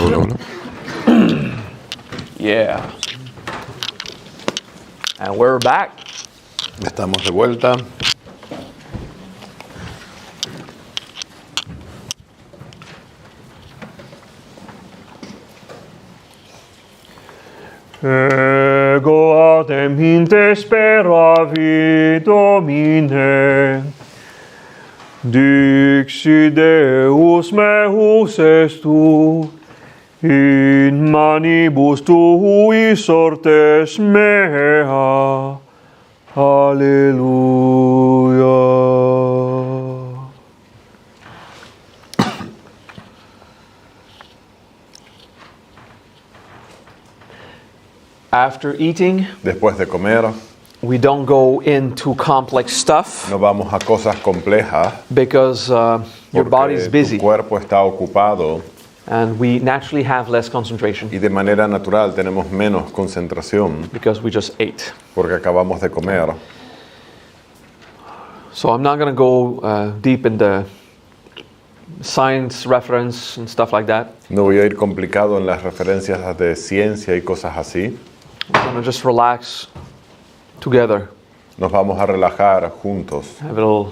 Hola, hola. Yeah. And we're back. Estamos de vuelta. Ego adem inte speravi Domine, dixi Deus meus est tu, in manibus tui sortes mea. Hallelujah. After eating, Después de comer, we don't go into complex stuff no vamos a cosas complejas because your body is porque busy tu cuerpo está ocupado and we naturally have less concentration y de manera natural tenemos menos concentración because we just ate. porque acabamos de comer. So I'm not going to go deep in the science reference and stuff like that. No voy a ir complicado en las referencias de ciencia y cosas así. We're going to just relax together, Nos vamos a relajar juntos. have a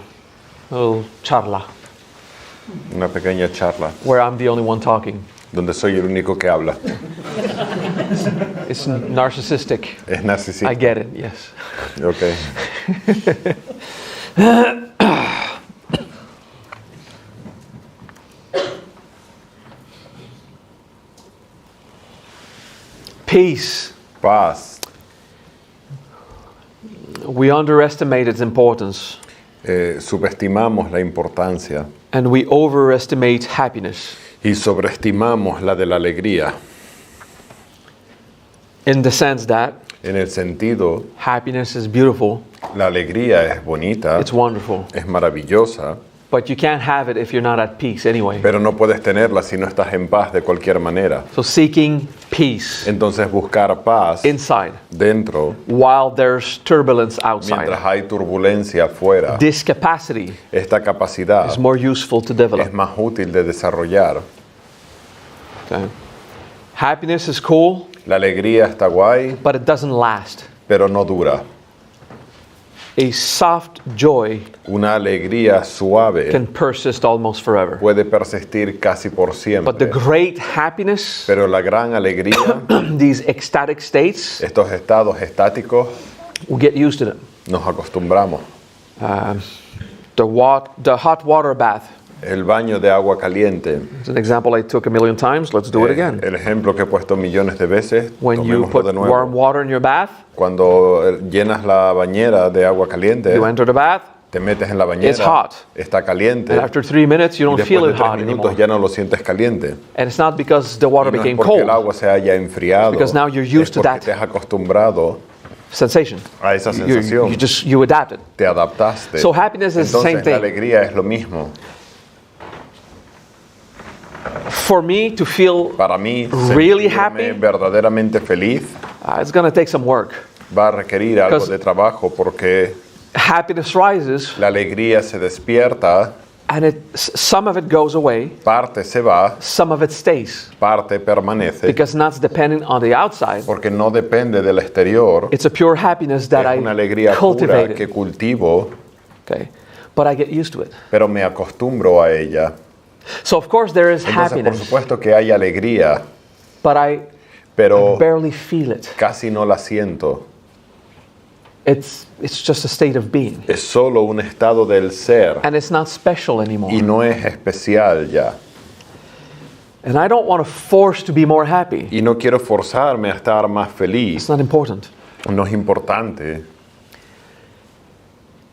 little charla Una pequeña charla where I'm the only one talking. donde soy el único que habla. It's narcissistic. Es I narcisista. get it, yes. Ok. Peace. Paz. We underestimate its importance Subestimamos la importancia and we overestimate happiness. y sobreestimamos la de la alegría. In the sense that En el sentido, happiness is beautiful, la alegría es bonita, it's wonderful, es maravillosa, but you can't have it if you're not at peace anyway. pero no puedes tenerla si no estás en paz de cualquier manera. So seeking peace Entonces buscar paz inside dentro, while there's turbulence outside. mientras hay turbulencia afuera, This capacity esta capacidad is more useful to es develop. más útil de desarrollar. Okay. Happiness is cool, La alegría está guay, but it doesn't last. pero no dura. A soft joy Una alegría suave can persist almost forever. puede persistir casi por But the siempre, great happiness, pero la gran alegría, these ecstatic states, estos estados estáticos, we get used to them. nos acostumbramos. The hot water bath. El baño de agua caliente, It's an example I took a million times. Let's do it again. el ejemplo que he puesto millones de veces, When you tomémoslo put de nuevo. warm water in your bath, Cuando llenas la bañera de agua caliente, you enter the bath, te metes en la It's bañera, hot. está caliente, and after 3 minutes you y don't feel después de it 3 hot minutos anymore. ya no lo sientes caliente. And it's not because the water Y no es became porque cold. el agua se haya enfriado, Because now you're used es to porque that te has acostumbrado Sensation. a esa You, sensación, you adapted. te adaptaste. So happiness is the Entonces same la thing. alegría es lo mismo. For me to feel Para mí, really sentirme happy, verdaderamente feliz it's going to take some work. va a requerir algo Because- de trabajo porque Happiness rises, la alegría se despierta, and some of it goes away, parte se va, some of it stays. parte permanece, Because not depending on the outside. porque no depende del exterior, It's a pure happiness that es una I alegría pura que cultivated. cultivo, Okay, but I get used to it. pero me acostumbro a ella. So of course there is Entonces, por happiness, supuesto que hay alegría, but I pero barely feel it. casi no la siento. It's just a state of being, Es solo un estado del ser and it's not special anymore. y no es especial ya. And I don't want to force to be more happy. Y no quiero forzarme a estar más It's feliz. not important. No es importante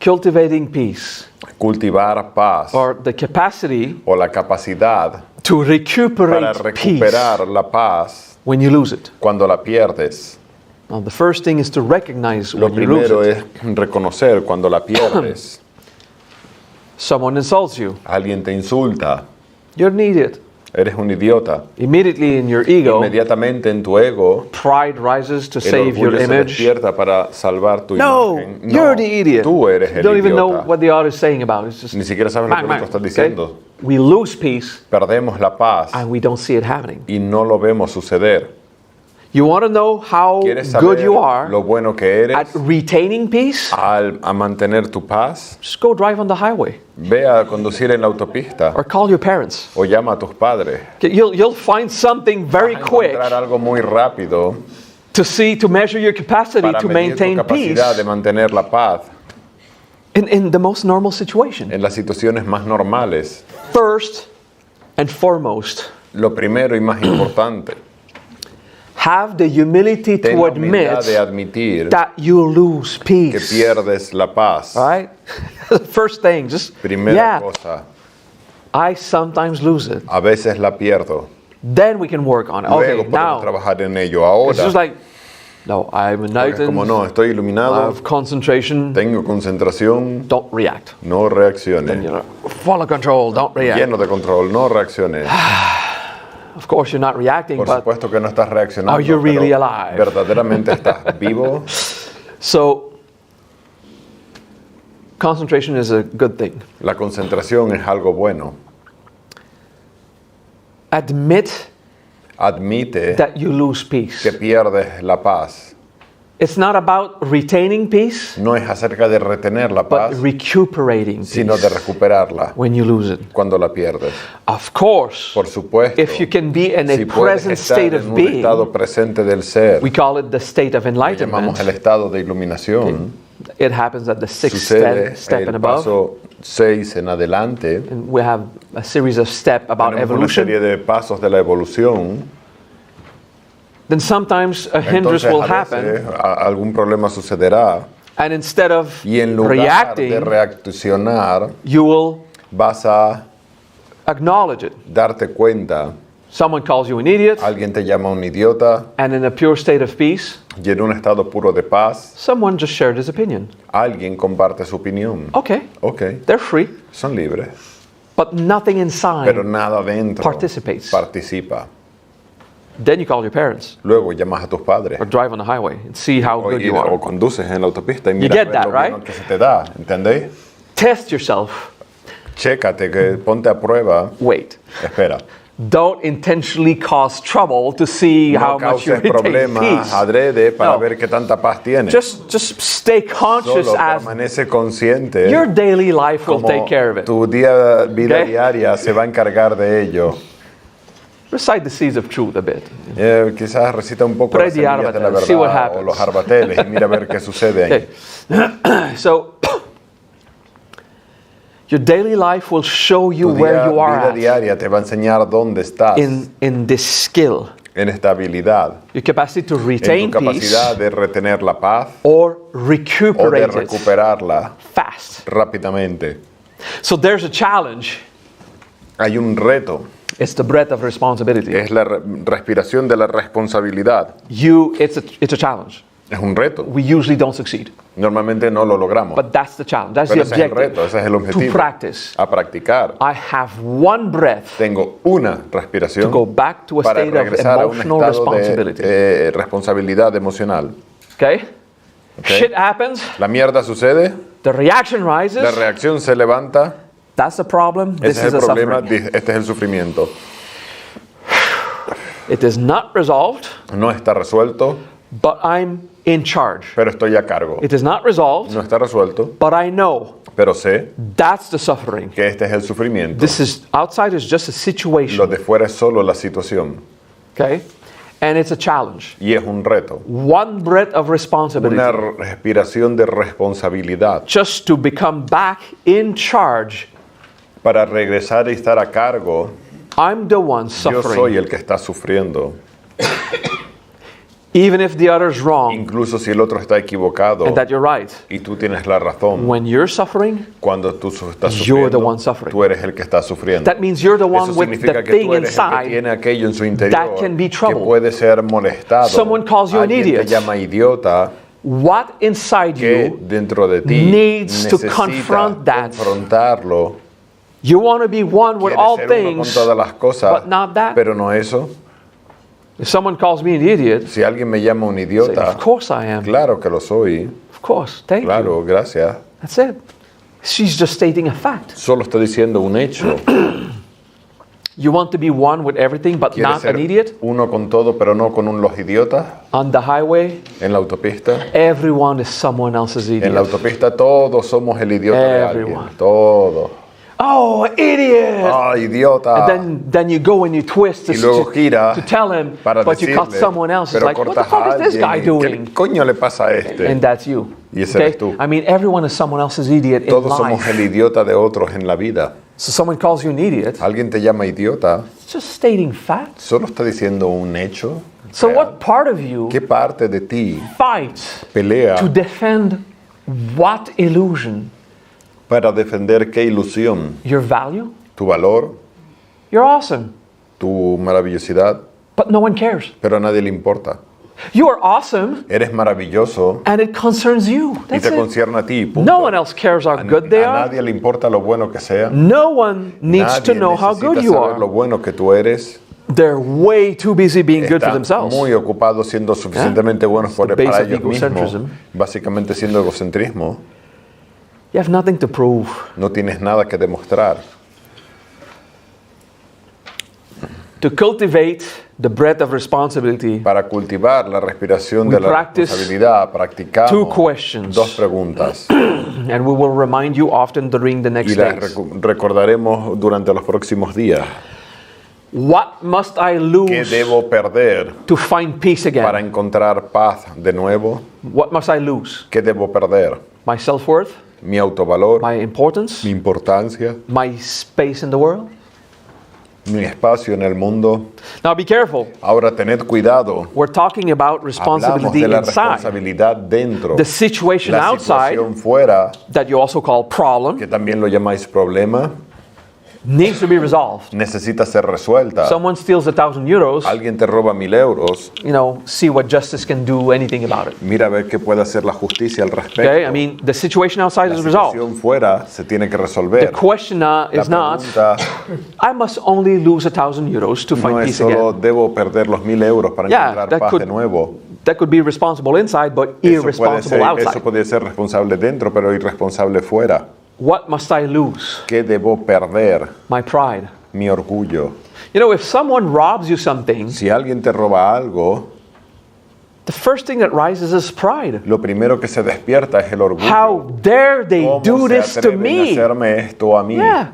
Cultivating peace, cultivar paz or the capacity o la capacidad to para recuperate peace recuperar la paz when you lose it. cuando la pierdes. Now, the first thing is to recognize Lo when you lose primero it. es reconocer cuando la pierdes. Someone insults you. Alguien te insulta, You're an idiot. eres un idiota. Immediately in your ego, Inmediatamente en tu ego, pride rises to el save your orgullo se image. despierta para salvar tu No, imagen. you're the idiot. Tú eres You el don't even know idiota. what the author is saying about it. It's just Ni siquiera sabes lo que el bang, otro está bang, diciendo. okay? we lose peace perdemos la paz and we don't see it happening. y no lo vemos suceder. You want to know how ¿Quieres good saber you are lo bueno que eres at retaining peace? a mantener tu paz? Just go drive on the highway Ve a conducir en la autopista or call your parents. o llama a tus padres. You'll find something very Vas a quick encontrar algo muy rápido to measure your capacity para to medir tu maintain capacidad peace de mantener la paz in the most normal situation. en las situaciones más normales. First and foremost, Lo primero y más importante, have the humility ten to la humildad admit de admitir that you lose que peace. pierdes la paz. All right? First thing, just, Primera cosa, I sometimes lose it. a veces la pierdo. Then we can work on it. Luego Okay, podemos now, trabajar en ello. it's Ahora, just like, no, I'm porque es enlightened, como no, estoy I iluminado, have concentration, tengo concentración, don't react. no You reaccione. know, full of control, don't react. Lleno de control, no reaccione. Of course, you're not reacting, Por but supuesto que no estás reaccionando, are you really pero alive? verdaderamente estás vivo. so concentration is a good thing. La concentración es algo bueno. Admit Admite that you lose peace. que pierdes la paz. It's not about retaining peace, No es acerca de retener la but paz, recuperating sino peace de recuperarla when you lose it. cuando la pierdes. Of course, Por supuesto, if you can be in a si puedes present estar state en of un being, estado presente del ser, we call it the state of lo llamamos enlightenment. el estado de iluminación, It happens at the sixth sucede step and el above. paso 6 en adelante. And we have a series of steps about Tenemos una evolution. serie de pasos de la evolución. Then sometimes a hindrance Entonces, will a happen, veces, algún problema sucederá and instead of y en lugar de reacting, reaccionar, you will vas a acknowledge it. darte cuenta. Someone calls you an idiot, Alguien te llama un idiota and in a pure state of peace, y en un estado puro de paz, someone just shared his opinion. alguien comparte su opinión. Okay, Ok, they're free, son libres, but nothing inside. pero nada dentro participates. participa. Then you call your parents Luego llamas a tus padres or drive on the highway and see how good you o are. conduces en la autopista y miras get ver that, lo bueno right? que se te da, ¿entendéis? Test yourself. Chécate, que ponte a prueba. Wait. Espera, Don't intentionally cause trouble to see how no much you causes retain problemas peace. adrede para No. ver qué tanta paz tienes. Just stay conscious Solo as permanece consciente your daily life will como take care of it. tu vida Okay? diaria se va a encargar de ello. Recite the seeds of truth a bit. Quizás recita un poco Pray las the semillas de la arbatel, see what verdad o happens. los arbateles y mira a ver qué sucede ahí. Okay. So your daily life will show you Tu where you vida are at diaria te va a enseñar dónde estás in this skill. en esta habilidad, Your capacity to en retain tu peace capacidad de retener la paz or o de recuperate it recuperarla fast. rápidamente. So there's a challenge. Hay un reto, It's the breath of responsibility. es la respiración de la responsabilidad. It's a challenge. Es un reto. We usually don't succeed, Normalmente no lo logramos, but that's the challenge. That's pero the ese es el reto, objective. ese es el To objetivo. practice. A practicar. I have one breath Tengo una to respiración go back to a para state of regresar a un emotional estado responsibility. de responsabilidad emocional. Okay? Okay. Shit happens. La mierda sucede, The reaction rises. la reacción se levanta, That's the problem. This ese is es el a problema, suffering. este es el sufrimiento. It is not resolved, No está resuelto, but I'm in charge. pero estoy a cargo. It is not resolved, No está resuelto, but I know pero sé that's the suffering. que este es el sufrimiento. This is outside is just a Lo situation. de fuera es solo la situación Okay? And it's a challenge. y es un reto. One breath of responsibility. Una respiración de responsabilidad Just to become back in charge. para regresar y estar a cargo. I'm the one Yo soy suffering. el que está sufriendo, Even if the other's wrong incluso si el otro está equivocado and that you're right. y tú tienes la razón. When you're suffering, Cuando tú estás You're the sufriendo, one suffering. tú eres el que está sufriendo. that means you're the one Eso with significa the que thing tú eres el que inside. tiene aquello en su interior that can be que trouble. puede ser molestado. Someone calls you an Alguien idiot. te llama idiota, What inside que you dentro de ti needs to necesita confront that. confrontarlo. You want to be one with Quieres all ser uno con things, todas las cosas, but not that. pero no eso. If someone calls me an idiot, Si alguien me llama un say, idiota, of course I am. claro que lo soy. Of course, thank you. Claro, gracias. That's it. She's just stating a fact. Solo estoy diciendo un hecho. You want to be one with everything, but ¿Quieres not ser an idiot? uno con todo, pero no con los idiotas? On the highway, En la autopista. everyone is someone else's En la idiot. autopista todos somos el idiota de alguien. Everyone. Todos. Oh, idiot! ¡Ah, idiota! And then you go and you twist Y luego gira to tell him, para but you cut decirle, someone else. It's pero like, what the cortas fuck a is this guy alguien. doing? ¿Qué coño le pasa a este? And that's you. Y ese eres tú. I mean, everyone is someone else's idiot in Todos somos life. el idiota de otros en la vida. So someone calls you an idiot, Alguien te llama idiota, it's just stating facts. solo está diciendo un hecho. So real. what part of you ¿Qué parte de ti fights pelea to defend what illusion? para defender qué ilusión? Your value? Tu valor, You're awesome, tu maravillosidad, but no one cares. pero a nadie le importa. You are awesome, Eres maravilloso and it concerns you. y That's te it. concierne a ti. Punto. No one else cares how good they A are. nadie le importa lo bueno que sea. No one needs Nadie to know how necesita good you saber lo are. bueno que tú eres. They're way too busy being good for Están themselves. muy ocupados siendo suficientemente buenos the base para of ellos mismos. egocentrism. Básicamente siendo egocentrismo. You have nothing to prove. No tienes nada que demostrar. To cultivate the breath of responsibility, Para cultivar la respiración We de la practice responsabilidad, practicamos two questions. dos preguntas. and we will remind you often during the next Y las days. recordaremos durante los próximos días. What must I ¿Qué lose debo perder to find peace para again? encontrar paz de nuevo? What must I lose? ¿Qué debo perder? My self-worth? ¿Mi autovalor? My importance? ¿Mi importancia? My space in the world? ¿Mi espacio en el mundo? Now be careful. Ahora, tened cuidado. We're talking about Hablamos responsibility de la inside. responsabilidad dentro. The situation La outside, situación fuera, that you also call problem, que también lo llamáis problema, needs to be resolved. necesita ser resuelta. Someone steals 1,000 euros, Alguien te roba 1,000 euros, see what justice can do anything about it. mira a ver qué puede hacer la justicia al respecto. Okay? I mean, the situation outside La is resolved. situación fuera se tiene que The resolver. question La is not, pregunta I must only lose 1,000 euros to no find es peace solo again. debo perder los 1,000 euros para Yeah, encontrar that paz could- de nuevo. That could be responsible inside, but irresponsible eso outside. puede ser responsable dentro, pero irresponsable fuera. What must I lose? ¿Qué debo perder? My pride. Mi orgullo. If someone robs you something, Si alguien te roba algo, the first thing that rises is pride. lo primero que se despierta es el orgullo. How dare they ¿Cómo do se this to atreven a me? hacerme esto a mí? Yeah.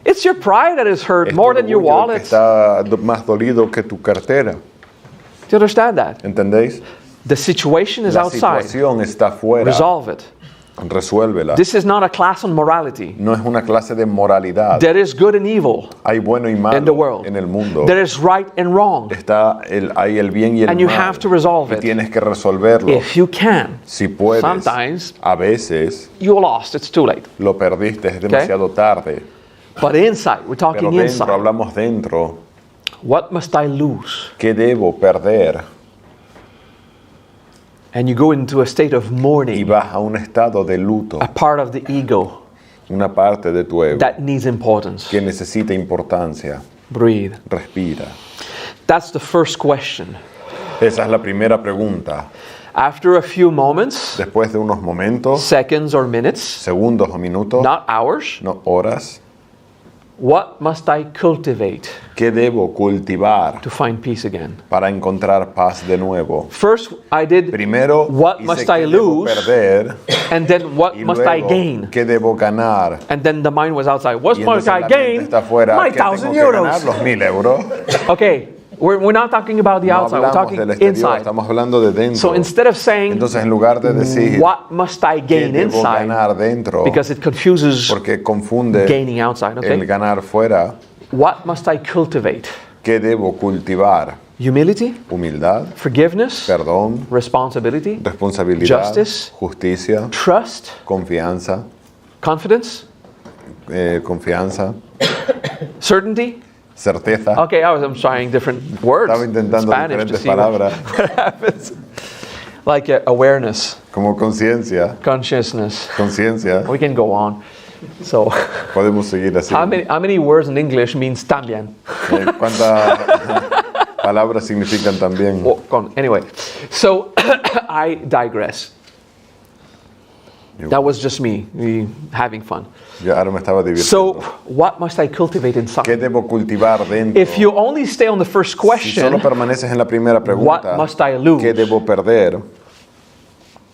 It's your pride that is hurt Es tu more than your orgullo el que wallet. está más dolido que tu cartera. Do you understand that? ¿Entendéis? The situation is La outside. situación está fuera. Resolve it. Resuélvela. This is not a class on morality. No es una clase de moralidad. There is good and evil Hay bueno y in the malo world. en el mundo. There is right and wrong. Hay el bien y el And you mal. have to resolve Y it. tienes que resolverlo. If you can, Si puedes, sometimes a veces you lost. It's too late. lo perdiste, es demasiado tarde. But inside, we're Pero talking dentro, inside. hablamos dentro. What must I lose? ¿Qué debo perder? And you go into a state of Y mourning, vas a un estado de luto, a part of the ego una parte de tu ego that needs importance. que necesita importancia. Breathe. Respira. That's the first question. Esa es la primera pregunta. After a few moments, Después de unos momentos, seconds or minutes, segundos o minutos, not hours, no horas, what must I cultivate ¿qué debo cultivar to find peace again? para encontrar paz de nuevo? First, I did, Primero, What hice must qué I debo lose? perder and then what y must I luego gain? qué debo ganar. And then the mind was outside. What Y must entonces I la mente gain? está afuera. My ¿Qué tengo 1,000 que ganar? euros. Los 1,000 euros. Okay, we're not talking about the No outside. We're hablamos talking del exterior, inside. estamos hablando de dentro. So instead of saying, Entonces, en lugar de decir what must I qué gain debo inside? ganar dentro, Because it confuses porque confunde gaining outside. el Okay. ganar fuera, What must I cultivate? ¿qué debo cultivar? Humility, Humildad, forgiveness, perdón, responsibility, responsabilidad, Justice. justicia, trust, confianza, confidence, confianza, certainty. certeza. Okay, I'm trying different words. Estaba intentando Spanish to diferentes see what palabras, happens. Like awareness, como conciencia, consciousness. conciencia. We can go on. So, Podemos seguir así. how many words in English means también? ¿Cuántas palabras significan también? Anyway, so I digress. That was just me having fun. Yo ahora me estaba divirtiendo. So, what must I cultivate ¿Qué inside? debo cultivar dentro? If you only stay on the first Si solo question, permaneces en la primera what pregunta, must I lose? ¿qué debo perder?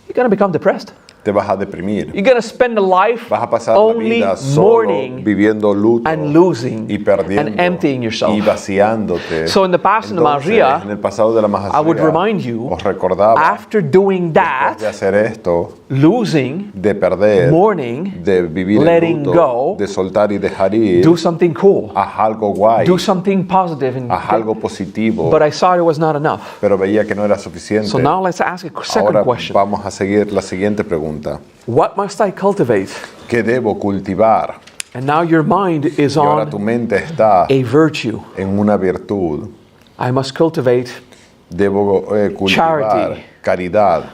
You're going to become depressed. Te vas a deprimir. You're going to spend a life Vas a pasar la only vida solo mourning viviendo luto and losing y perdiendo and emptying yourself. y vaciándote. So in the past, in the Maha Entonces, Vajra, en el pasado de la Maha I would Vajra, remind you, os recordaba after doing después de that, hacer esto, losing, de perder, mourning, de vivir letting el luto, go, de soltar y dejar ir, do something cool, haz algo guay, do something positive. And haz algo positivo, but I saw it was not enough. pero veía que no era suficiente. So now let's ask a second Ahora question. vamos a seguir la siguiente pregunta. What must I cultivate? ¿Qué debo cultivar? And now your mind is Y ahora tu on mente está a virtue. en una virtud. I must cultivate Debo cultivar Charity. caridad,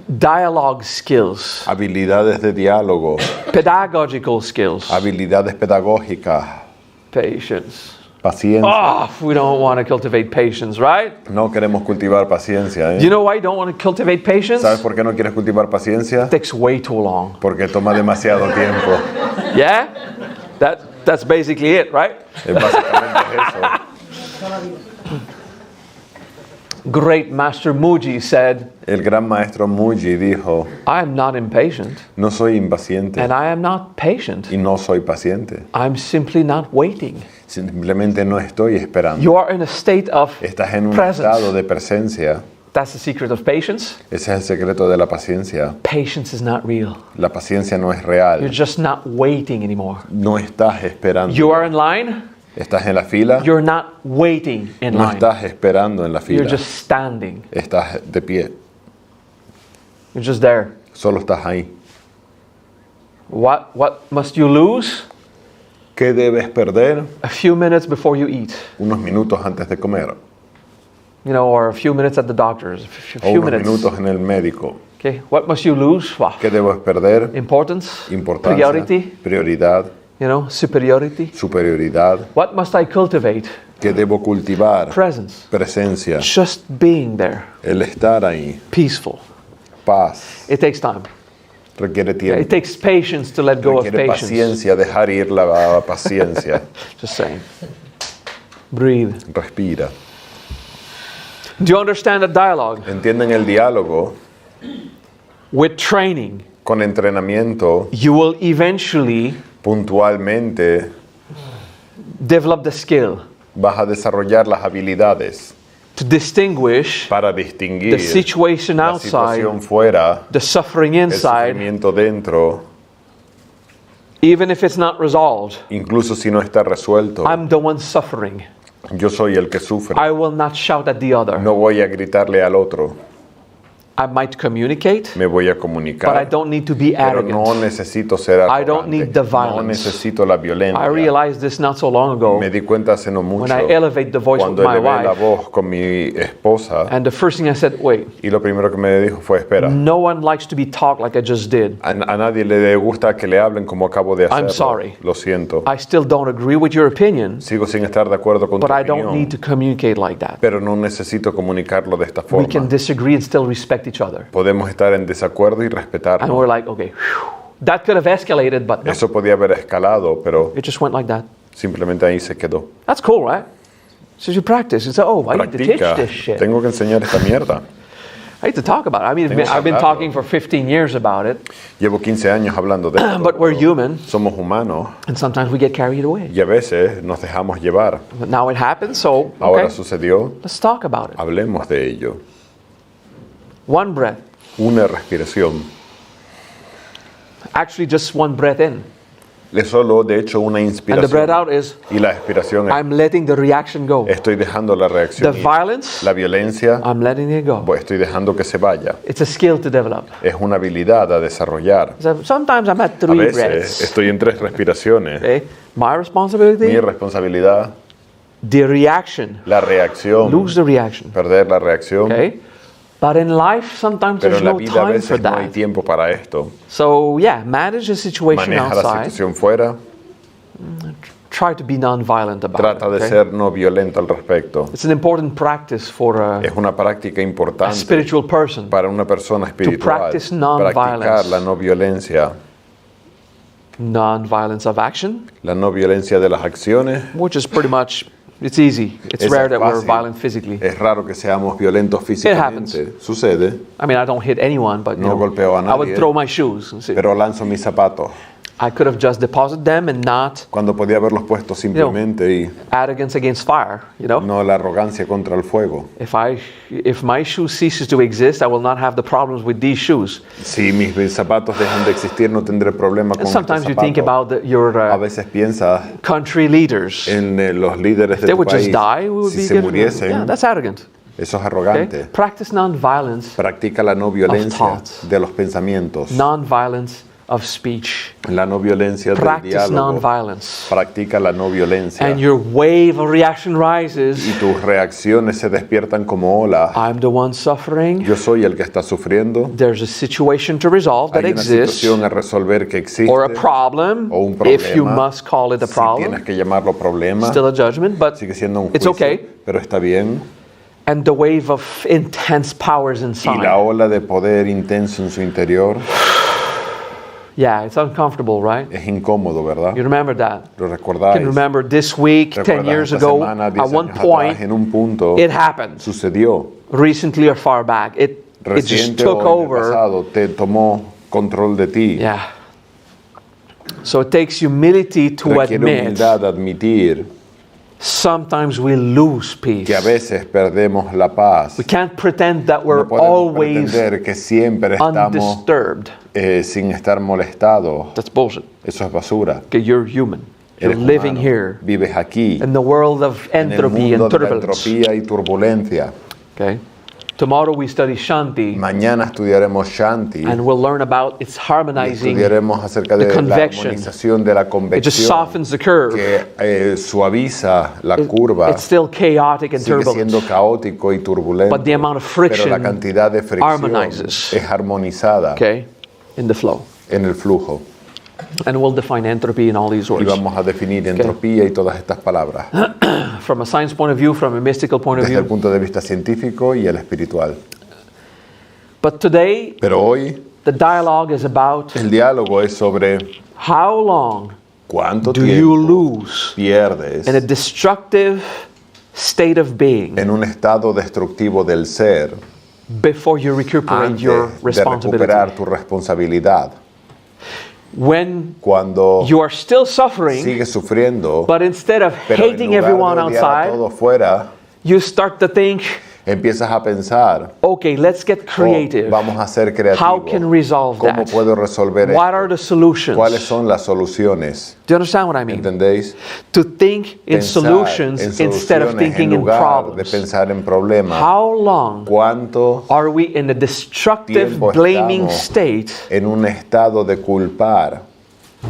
dialogue skills, habilidades de diálogo, pedagogical skills, habilidades pedagógicas, patience. paciencia. Oh, we don't want to cultivate patience, right? No queremos cultivar paciencia. You know why you don't want to cultivate patience? ¿Sabes por qué no quieres cultivar paciencia? It takes way too long. Porque toma demasiado tiempo. Yeah? That's basically it, right? Es básicamente eso. Great Master Muji said, El gran maestro Muji dijo, I am not impatient no soy impaciente and I am not patient. y no soy paciente. I'm simply not waiting. Simplemente no estoy esperando. You are in a state of Estás en un presence. estado de presencia. That's the secret of patience. Ese es el secreto de la paciencia. Patience is not real. La paciencia no es You're real. just not waiting anymore. No estás esperando. You are in line. Estás en la fila. You're not waiting in No line. estás esperando en la You're fila. just standing. Estás de pie. You're just there. Solo estás ahí. What must you lose? ¿Qué debes perder? A few minutes before you eat. Unos minutos antes de comer. You know, or a few minutes at the doctor's. A O few unos minutes. minutos en el médico. Okay. What must you lose? Wow. ¿Qué debes perder? Importance. Importancia. Priority. Prioridad. You know, superiority. Superioridad. What must I cultivate? ¿Qué debo cultivar? Presence. Presencia. Just being there. El estar ahí. Peaceful. Paz. It takes time. Requiere It tiempo. takes patience to let go of Requiere patience. paciencia. Dejar ir la paciencia. Just saying. Breathe. Respira. Do you understand the dialogue? ¿Entienden el diálogo? With training, Con entrenamiento, you will eventually puntualmente, develop the skill vas a desarrollar las habilidades to distinguish para distinguir the situation la outside, situación fuera, the suffering el inside, sufrimiento dentro, even if it's not resolved. incluso si no está resuelto. I'm the one suffering. Yo soy el que sufre. I will not shout at the other. No voy a gritarle al otro. I might communicate, Me voy a but I comunicar. don't need to be Pero no arrogant. necesito ser I don't arrogante. need the No violence. necesito la violencia. I realized this not so long ago Me di cuenta hace no mucho when I elevate the voice of cuando my elevé la wife. voz con mi esposa And the first thing I said, wait, y lo primero que me dijo fue espera. no one likes to be talked like I just did. A nadie le gusta que le hablen como acabo de hacerlo. I'm sorry. Lo siento. I still don't agree with your opinion, Sigo sin estar de acuerdo con but tu I don't opinión, need to communicate like that. pero no necesito comunicarlo de esta We forma. can disagree and still respect each other. Podemos estar en desacuerdo y And respetarnos. we're like, okay, whew. That could have escalated, but no, Eso podía haber escalado, pero it just went like that. simplemente ahí se quedó. That's cool, right? So you practice. You say, oh, I need to teach Practica. this shit. Tengo que enseñar esta mierda. I need to talk about it. I mean, Tengo que I've been hablarlo. talking for 15 years about it, Llevo 15 años hablando de esto. but we're pero human, Somos humanos and sometimes we get carried away. y a veces nos dejamos llevar. But now it happens, so Ahora okay, sucedió, let's talk about it. hablemos de ello. One breath. Una respiración. Actually, just one breath in. Es solo, de hecho, una And the breath inspiración. out is, Y la expiración es, I'm letting the reaction go. estoy dejando la The reacción ir. violence, La violencia, I'm letting it go. estoy dejando que se vaya. It's a skill to develop. Es una habilidad a desarrollar. So sometimes I'm at A 3 veces breaths. estoy en 3 respiraciones. Okay? My Mi responsibility, responsabilidad, the reaction. la reacción, Lose the reaction. perder la reacción. Okay? But in life, sometimes Pero there's en la no vida a time for veces no hay that. tiempo para esto. So yeah, manage the situation Maneja la outside. situación fuera, try to be non-violent about Trata it. de Okay? ser no violento al respecto. It's an important practice for Es una práctica a importante spiritual person. para una persona espiritual. practice non-violence. Practicar la no violencia. Non-violence of action, La no violencia de las acciones. which is pretty much, it's easy. It's Es rare that we're fácil. violent physically. Es raro que seamos violentos físicamente. Sucede, I mean, I don't hit anyone, but you No know, golpeo a I would nadie. throw my shoes. And see. pero lanzo mis zapatos. I could have just deposited them and not Cuando podía haberlos puesto simplemente y arrogance against fire, you know? no la arrogancia contra el fuego. If my shoe ceases to exist, I will not have the problems with these shoes. Si mis zapatos dejan de existir, no tendré problema con And sometimes estos you think zapatos. about your A veces piensas country leaders. en los líderes de They tu would just país. die, we would Si be se good. muriesen, Yeah, that's arrogant. eso es Okay? arrogante. Practice non-violence, Practica la no violencia thoughts. de los pensamientos. non-violence of speech. La no violencia del Practice diálogo. non-violence. Practica la no violencia. And your wave of reaction rises. Y tus reacciones se despiertan como olas. I'm the one suffering. Yo soy el que está sufriendo. There's a situation to resolve that Hay una exists, situación a resolver que existe. or a problem, o un if you problema. must call it a Si problem. tienes que llamarlo problema, Still a judgment, but sigue siendo un it's juicio, okay. pero está bien. And the wave of intense powers Y la inside. ola de poder intenso en su interior Yeah, it's uncomfortable, right? es incómodo, ¿verdad? You remember that. Lo You recordáis. can remember this week, 10 ¿Recuerdas years esta ago, semana, 10 at one años point, atrás, en un punto it happened. sucedió. Recently or far back. It just Reciente took o en el over. pasado te tomó control de ti. Yeah. So it takes humility to Requiere admit humildad admitir sometimes we lose peace. que a veces perdemos la paz. We can't pretend that we're No podemos always pretender que siempre estamos undisturbed. sin estar molestados. That's bullshit. Eso es basura. Okay, you're human. You're Eres living humano. here Vives aquí, in the world of en el entropy mundo and de la turbulence. entropía y turbulencia. Okay. Tomorrow we study Shanti, Mañana estudiaremos Shanti and we'll learn about its y harmonizing. estudiaremos acerca the de la convection. armonización de la It just convección softens the curve. que suaviza la curva. It's still chaotic and Sigue turbulent. siendo caótico y turbulento, But the amount of pero friction la cantidad de fricción harmonizes. es armonizada Okay, in the flow. en el flujo. And we'll define entropy in all these Y words. vamos a definir entropía y todas estas palabras From a science point of view, from a mystical point of desde el view. punto de vista científico y el espiritual. But today, Pero hoy the dialogue is about el diálogo es sobre how long cuánto do you tiempo lose pierdes in a destructive state of being en un estado destructivo del ser before you recuperate antes your de responsibility. recuperar tu responsabilidad. When Cuando you are still suffering, sigues sufriendo, but instead of pero en hating lugar everyone de odiar a outside, todo fuera, you start to think, empiezas a pensar, okay, let's get creative. vamos a ser creativos. How can resolve ¿Cómo that? puedo resolver What esto? are the solutions? ¿Cuáles son las soluciones? Do you understand what I mean? ¿Entendéis? To think in Pensar solutions en instead of soluciones thinking en in lugar de problems. pensar en problemas. How long ¿Cuánto are we in a destructive, tiempo blaming estamos state en un estado de culpar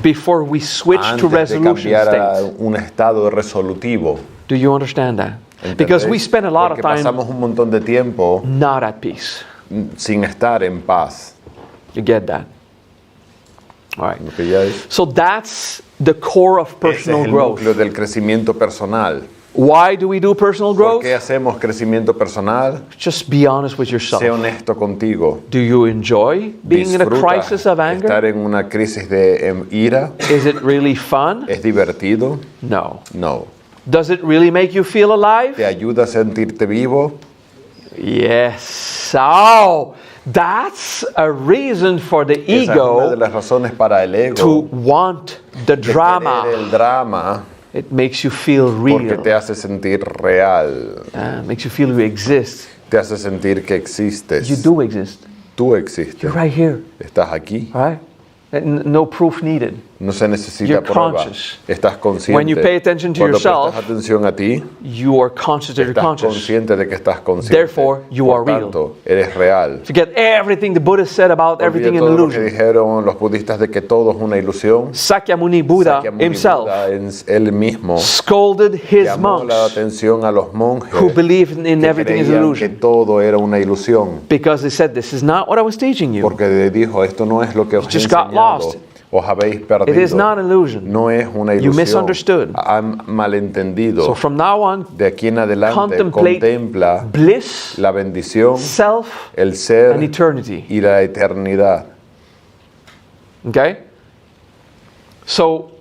before we switch to antes de resolution cambiar a state? un estado resolutivo? Do you understand that? ¿Entendéis? Because we spend a lot of Porque time pasamos un montón de tiempo not at peace. sin estar en paz. You get that? All right. ¿Me pilláis? So that's the core of Ese es personal el growth. núcleo del crecimiento personal. Why do we do personal ¿Por growth? qué hacemos crecimiento personal? Just be honest with yourself. Sé honesto contigo. Do you enjoy being in a Disfruta crisis of anger? estar en una crisis de ira. Is it really fun? ¿Es divertido? No. No. Does it really make you feel alive? ¿Te ayuda a sentirte vivo? Yes. Oh, that's a reason for the Esa es una de ego las razones para el to ego want the de querer drama. el drama, It makes you feel porque te real. hace sentir real, Makes you feel you exist. te hace sentir que existes. You do exist. Tú existes. You're right here. Estás aquí. All right? No proof needed. No se necesita You're prueba. conscious. Estás consciente. When you pay attention to Cuando yourself, prestas atención a ti, You are conscious that you're estás conscious. consciente de que estás consciente. Therefore, you Por are real. tanto, eres real. Forget everything the Buddha said about everything Olvida in todo lo que illusion. dijeron los budistas de que todo es una ilusión. Sakyamuni Buddha Sakyamuni himself Buda, él mismo scolded his llamó la monks atención a los monjes who believed in que everything is creían que illusion. todo era una ilusión, Because they said, this is not what I was teaching you. porque le dijo, esto no es lo que os he just got enseñado. lost. Os habéis It perdido. is not an illusion. No es una You ilusión. misunderstood. Han malentendido. So from now on, De aquí en adelante contemplate contempla bliss, la bendición, self, el ser and eternity. y la eternidad. Okay? So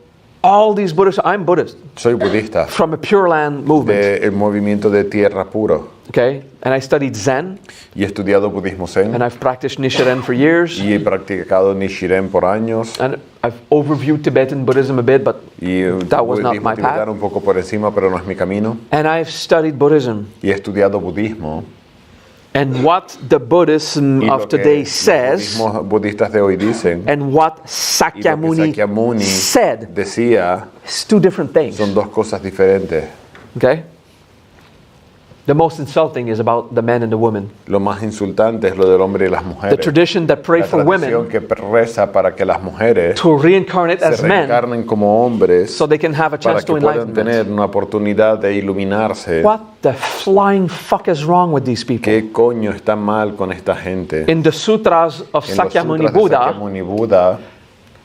all these Buddhists, I'm Buddhist, Soy budista from a Pure Land movement. del movimiento de tierra puro Okay? And I studied Zen, y he estudiado budismo zen and I've practiced Nichiren for years. y he practicado Nichiren por años And I've overviewed Tibetan Buddhism a bit, but y that was not budismo my path. tibetano un poco por encima, pero no es mi camino. And I've studied Buddhism. Y he estudiado budismo And what the Buddhism y lo of que today los says, budistas de hoy dicen and what y lo que Sakyamuni Sakyamuni said, decía is two different things. son dos cosas diferentes. Okay? The most insulting is about the men and the women. Lo más insultante es lo del hombre y las The mujeres. tradition that pray La for tradición women que reza para que las mujeres to reincarnate se as men reencarnen como hombres so they can have a para chance que to puedan enlightenment. tener una oportunidad de iluminarse. What the flying fuck is wrong with these people? ¿Qué coño está mal con esta gente? In the sutras of En los Sakyamuni sutras de Buddha, Sakyamuni Buda,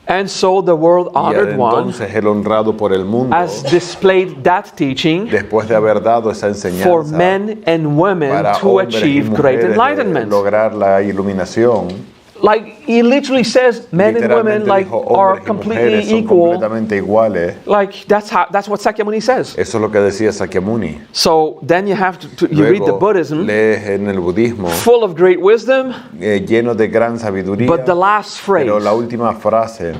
and so the world y honored one entonces el honrado por el mundo, has displayed that teaching después de haber dado esa enseñanza for men and women para to hombres y achieve great mujeres de enlightenment. lograr la iluminación, Like he literally says men and women literalmente like dijo, are hombres y completely mujeres son equal. completamente iguales. Like that's what Sakyamuni says. Eso es lo que decía Sakyamuni. So then you have you read the Luego Buddhism, lees en el budismo full of great wisdom, lleno de gran sabiduría, but the last phrase, pero la última frase,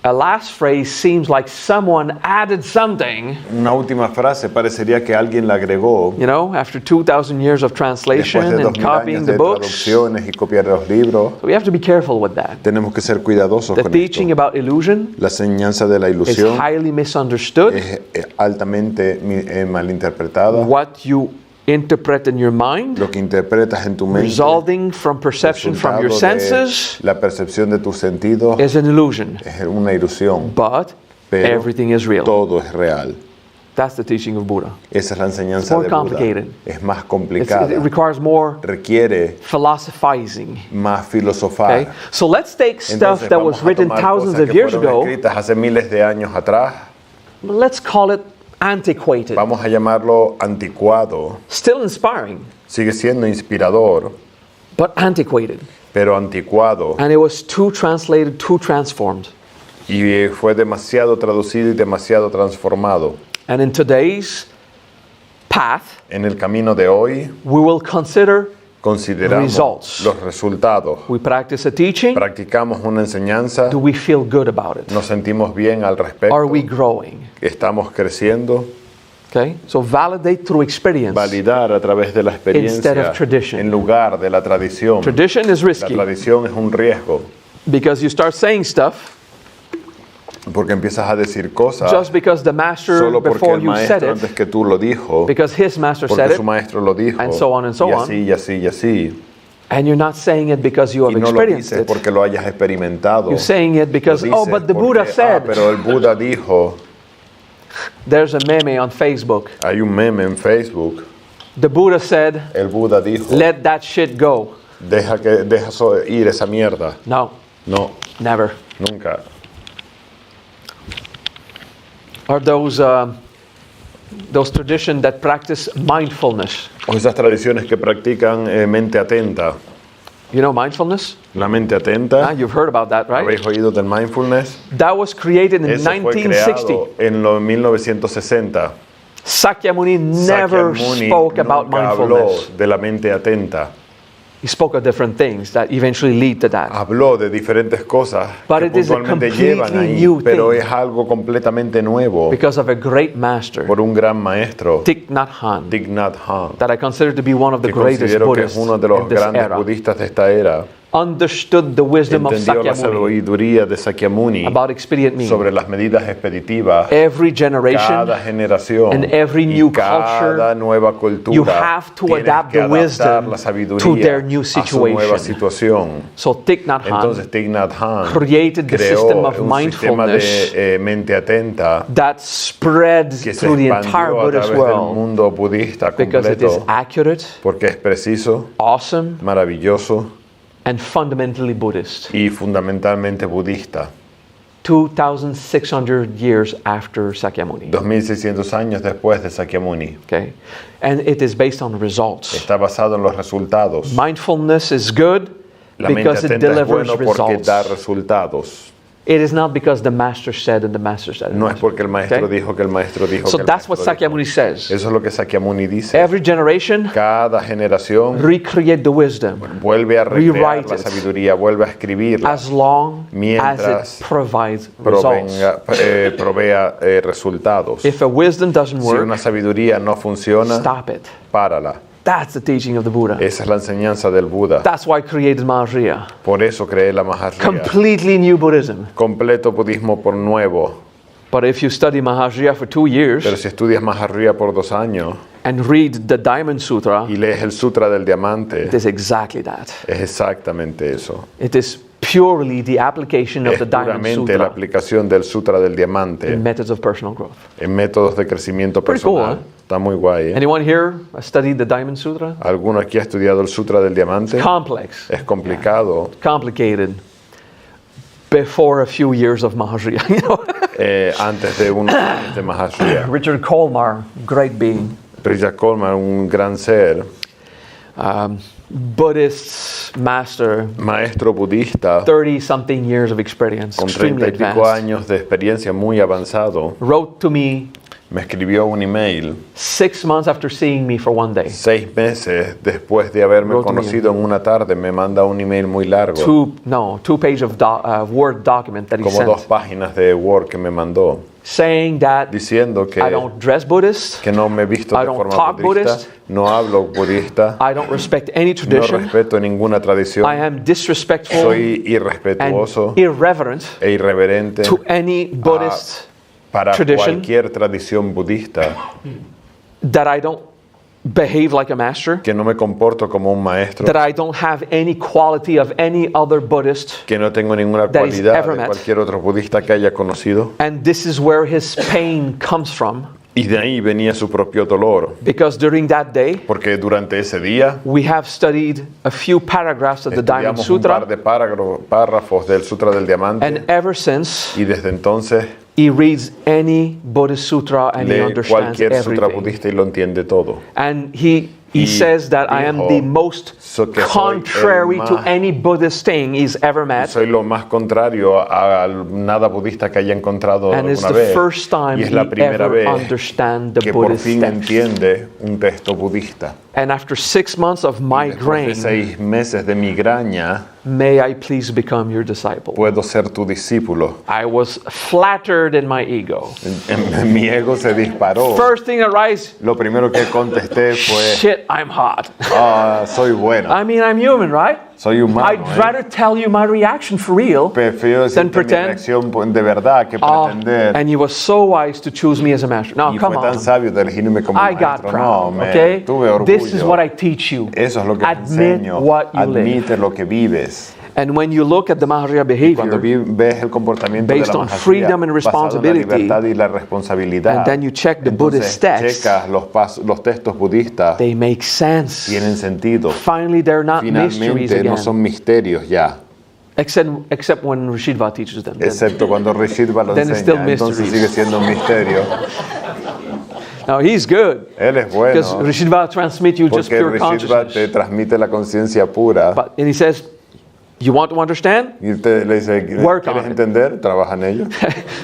a last phrase seems like someone added something, una última frase parecería que alguien la agregó you know, after 2,000 years of después translation de and 2000 copying años the de books. traducciones y copiar los libros. So we have to be careful with that. Tenemos que ser cuidadosos The con teaching esto. about illusion La enseñanza de la is ilusión highly misunderstood. es altamente malinterpretada. What you interpret in your mind, Lo que interpretas en tu mente, resulting from perception from your resultado de senses, la percepción de tus sentidos, is an illusion. es una ilusión, But pero everything is real. todo es real. That's the teaching of Buddha. Esa es la enseñanza more de Buda. complicated. Es más It complicada, requires more requiere philosophizing. más filosofar. Okay? So let's take stuff Entonces, that vamos was a written tomar thousands cosas of que years fueron ago. escritas hace miles de años atrás. Let's call it antiquated. Vamos a llamarlo anticuado. Still inspiring, Sigue siendo inspirador, but antiquated. pero anticuado. And it was too translated, too transformed. Y fue demasiado traducido y demasiado transformado. And in today's path, En el camino de hoy we will consider consideramos results. los resultados. we practice a teaching. Practicamos una enseñanza, Do we feel good about it? nos sentimos bien al respecto, Are we growing? estamos creciendo. Okay? So validate through experience. Validar a través de la Instead experiencia of tradition. en lugar de la tradición. Tradition is La risky tradición es un riesgo because you start saying stuff porque empiezas a decir cosas just because the master solo porque before el you said maestro it, antes que tú lo dijo, because his master said porque it, su maestro lo dijo, and so on and so y on. así, y así, y así. and you're not saying it because you Y have no lo experienced dices it. porque lo hayas experimentado. You're saying it Lo because, dices oh, but the porque, Buddha said. pero el Buda dijo. There's a meme on Facebook. Hay un meme en Facebook. The Buddha said, El Buda dijo, let that shit go. deja ir esa mierda. No, No, never. nunca. Are those traditions that practice mindfulness? O esas tradiciones que practican mente atenta. You know mindfulness? La mente atenta. You've heard about that, right? ¿Habéis oído del mindfulness? That was created in Eso fue 1960. creado en los 1960. Sakyamuni never Sakyamuni spoke about nunca mindfulness. habló de la mente atenta. He spoke of different things that eventually lead to that. Habló de diferentes cosas But que it is a puntualmente llevan completely ahí, new pero thing. es algo completamente nuevo Because of a great master, por un gran maestro, Thich Nhat Hanh, Thich Nhat Hanh, that I consider to be one of the que greatest considero que es Buddhists uno de los in this grandes era, budistas de esta era. understood the wisdom of Entendió la Sakyamuni sabiduría de Sakyamuni about expedient means. sobre las medidas expeditivas. Every generation Cada generación and every y new cada culture, nueva cultura you have to tienes adapt que the adaptar wisdom la sabiduría to their new a su nueva situation. situación. So Thich Nhat Entonces Hanh Thich Nhat Hanh created the system creó of un sistema mindfulness de mente atenta that spread que se through the entire expandió a Buddhist través del world mundo budista because it is completo accurate, porque es preciso, awesome, maravilloso and fundamentally Buddhist. y fundamentalmente budista. 2,600 years after Sakyamuni. 2600 años después de Sakyamuni. Okay, and it is based on results. Está basado en los resultados. Mindfulness is good La mente because it atenta es delivers bueno porque results. da resultados. It is not because the master said and the master said. No es porque el maestro Okay? dijo que el maestro dijo So que el that's what maestro dijo. Sakyamuni says. Eso es lo que Sakyamuni dice. Every generation Cada generación recreate the wisdom vuelve a recrear Rewrite la it. sabiduría, vuelve a escribirla, as long as Mientras it provides results. provea resultados. If a wisdom doesn't Si work, una sabiduría no funciona, stop it. párala. That's the teaching of the Buddha. Esa es la enseñanza del Buda. That's why I created Maha Vajra. Por eso creé la Maha Vajra. Completely new Buddhism. Completo budismo por nuevo. But if you study Maha Vajra for 2 years Pero si estudias Maha Vajra por 2 años and read the Diamond Sutra, y lees el Sutra del Diamante, it is exactly that. es exactamente eso. It is purely the application of Es the Diamond puramente la Sutra aplicación del Sutra del Diamante in methods of personal growth. en métodos de crecimiento Pretty cool, personal. Está muy guay. Anyone here studied the Diamond Sutra? ¿Alguno aquí ha estudiado el Sutra del Diamante? Complex, Es complicado. complicated. Before a few years of Maha Vajra, you know. Antes de unos años de Maha Vajra. Richard Colmar, great being. Richard Coleman, un gran ser, Buddhist master, maestro budista, 30-something years of experience, con extremely 30 y pico advanced, años de experiencia, muy avanzado, wrote to me me escribió un email 6 months after seeing me for 1 day. 6 meses después de haberme Wrote to me. conocido en una tarde. Me manda un email muy largo, 2-page of Word document that he como 2 sent, páginas de Word que me mandó, saying that diciendo I don't dress Buddhist, que no me visto I de don't forma talk budista, Buddhist, no hablo budista, I don't respect any no tradition, respeto ninguna tradición, I am disrespectful soy and irrespetuoso irreverent e irreverente to any Buddhist para tradition, cualquier tradición budista, that I don't behave like a master, que no me comporto como un maestro, that I don't have any quality of any other Buddhist. que no tengo ninguna that he's cualidad ever de met. cualquier otro budista que haya conocido. And this is where his pain comes from, Y de ahí venía su propio dolor, because during that day, porque durante ese día we have studied a few paragraphs of the Diamond estudiamos un par Sutra, de párrafos del Sutra del Diamante, and ever since, y desde entonces he reads any Buddhist sutra and he lee understands cualquier sutra everything. budista y lo entiende todo. And he Y says that I am dijo, the most que soy contrary el to más- any Buddhist thing he's ever met. Soy lo más contrario a nada budista que haya encontrado And it's alguna the vez. first time Y es he la primera ever vez understand the que por Buddhist fin text. entiende un texto budista. And after 6 months of Después de migraine, 6 meses de migraña, may I please become your disciple. puedo ser tu discípulo. I was flattered in my ego. Mi ego se disparó. First thing that rises, Lo primero que contesté fue, shit, I'm hot. soy bueno, I mean, I'm human, right? soy humano. I'd rather tell you my reaction for real. Prefiero decirte mi pretend. reacción de verdad que pretender. And he was so wise to choose me as a master. Now, Y come fue tan on. sabio de elegirme como I got maestro. proud, No, okay? tuve orgullo. This is what I teach you. Eso es lo que te Admit enseño. what you live. Admite lo que vives. And when you look at the Maha Vajra Cuando behavior, ves el comportamiento de based la on Maha Vajra freedom and basado en la responsibility, libertad y la responsabilidad, and then you check the entonces Buddhist texts, checas los textos budistas, they make sense. tienen sentido. Finally, they're not mysteries Finalmente no again. son misterios ya, Except when Rishidva teaches them. excepto cuando Rishidva lo Then it's still enseña, entonces mysteries. sigue siendo un misterio. Now, he's good. Él es Because bueno, Rishidva transmits you just porque pure Rishidva te consciousness. transmite la conciencia pura. And he says, you want to understand? Y usted le dice, Work on ¿quieres it. entender? Trabaja en ello.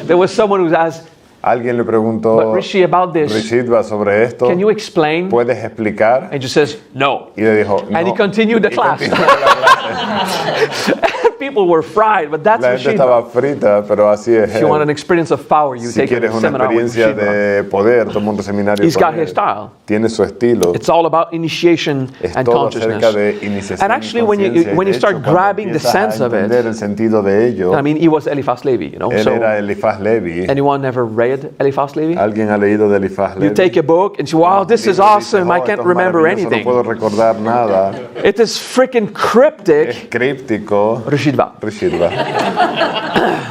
There was someone who asked, Alguien le preguntó, but Rishi, about this, Rishidva, sobre esto, can you explain? ¿puedes explicar? And he just says, no. Y le dijo, no. And he continued the Y class. continuó la clase. People were fried, but that's La gente Rishidva. estaba frita, pero así es If you want él. an experience of power, you Si take a quieres una seminar with experiencia Rishidva. de poder, toma un seminario de He's got poder. his style. Tiene su estilo. It's all about initiation Es and todo acerca consciousness. de iniciación And y actually, when you conciencia. when you De start hecho, cuando grabbing the empiezas sense a of it, entender el sentido de ello, I mean, he was Eliphas Levi, you know. él So, era Eliphas Levi. anyone ever read Eliphas Levi? ¿Alguien ha leído de Eliphas Levi? You take a book and say, "Wow, this is Dice, awesome! I "Oh, can't esto es remember maravilloso, anything." No puedo recordar nada. It is freaking cryptic. Es críptico. Rishidva. Rishidva.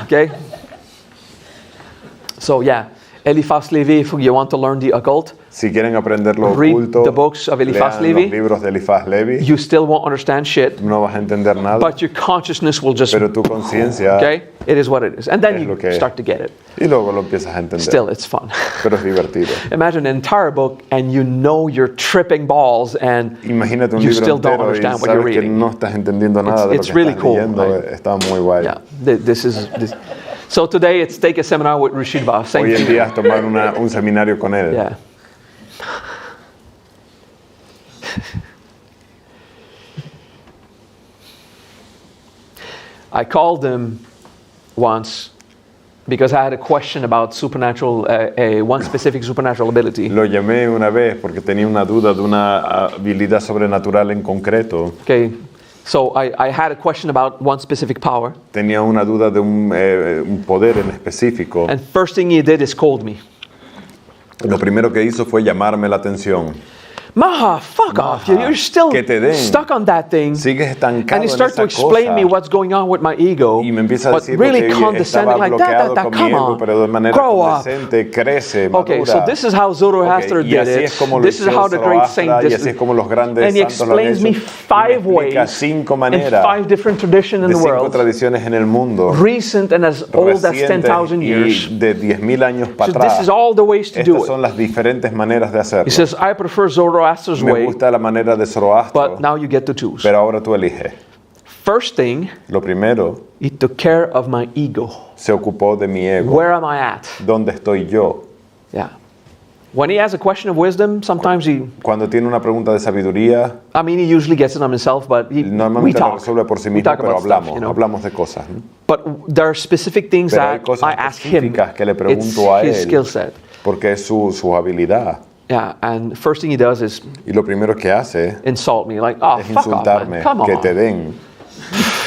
Okay. So yeah, Eliphas Levi. If you want to learn the occult, Si quieren aprender lo read oculto, the books of Eliphaz lean Levi. los libros de Eliphaz Levi. You still won't understand shit, No vas a entender nada, but your consciousness will just, pero tu conciencia okay? It is what it is. And then es lo you que es. start to get it. Y luego lo empiezas a entender. Still, it's fun. Pero es divertido. Imagine an entire book and you know you're tripping balls and Imagínate un you libro still don't entero y understand what you're sabes que reading. no estás entendiendo nada de lo It's que really estás cool, leyendo. right? Está muy guay. Yeah, this is. So today it's take a seminar with Rishidba. Same Hoy en thing. día es tomar un seminario con él. Yeah. I called him once because I had a question about supernatural, one specific supernatural ability. Lo llamé una vez porque tenía una duda de una habilidad sobrenatural en concreto. Okay, so I had a question about one specific power. Tenía una duda de un poder en específico. And first thing he did is called me. Lo primero que hizo fue llamarme la atención. Maha, fuck off. You're still que te den. stuck on that thing. Sigues estancado And he en starts to esa explain cosa. me what's going on with my ego. Y me empieza a but decir really porque condescending estaba like bloqueado that. con mi Come ego, on. pero de manera Grow up. condescente, crece, Okay, madura. so this is how Zoroaster Okay, y did así it. es como lo This is hizo how the great saint Zoroastra, did y así es como los grandes And he santos lo han explains hecho. me Y me 5 explica ways 5 in maneras 5 different traditions in de the 5 world, tradiciones en el mundo, recent and as old as recientes 10,000 years. y de 10,000 años para So atrás. this is all the ways to do Estas it. son las diferentes maneras de hacerlo. He says, I prefer Zoroaster's Me way, gusta la manera de Zoroastro, but now you get to choose. pero ahora tú eliges. First thing, Lo primero, he took care of my ego. se ocupó de mi ego. Where am I at? ¿Dónde estoy yo? Yeah. When he has a question of wisdom, sometimes Cuando tiene una pregunta de sabiduría, he usually gets it on himself, but we normalmente la talk. resuelve por sí We mismo, talk pero about hablamos, stuff, you know. hablamos de cosas. ¿no? But there are specific things Pero hay that cosas I ask him. específicas que le It's pregunto a his él. skill set. Porque es su habilidad. Yeah, and first thing he does is Y lo primero que hace insult me, like, oh, es fuck off, man. insultarme, Come que on. te den.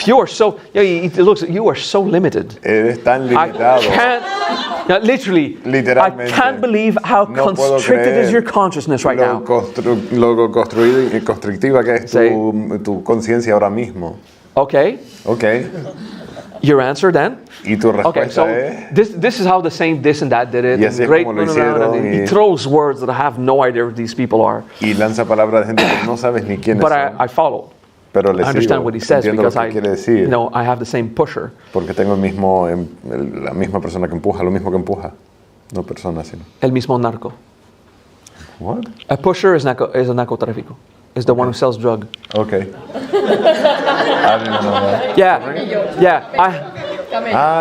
You are so, you are so limited. Eres tan I limitado. can't, yeah, literally, I Literalmente. can't believe how No puedo constricted creer is your consciousness right now. lo constrictiva que es tu conciencia ahora mismo. Okay, Ok. your answer then? Y tu Okay, respuesta so es... this is how the saint this and that did it. Y así es Great como lo turnaround, and hicieron, he y- throws words that I have no idea who these people are. Y lanza palabras de gente que no sabes ni quiénes But son. I follow. Pero le I understand sigo. what he says Entiendo lo because que quiere decir. I have the same pusher. Porque tengo la misma persona que empuja, lo mismo que empuja. No persona, sino... El mismo narco. What? A pusher is a narcotráfico. Is the one who sells drug. Okay. I didn't know that. Yeah.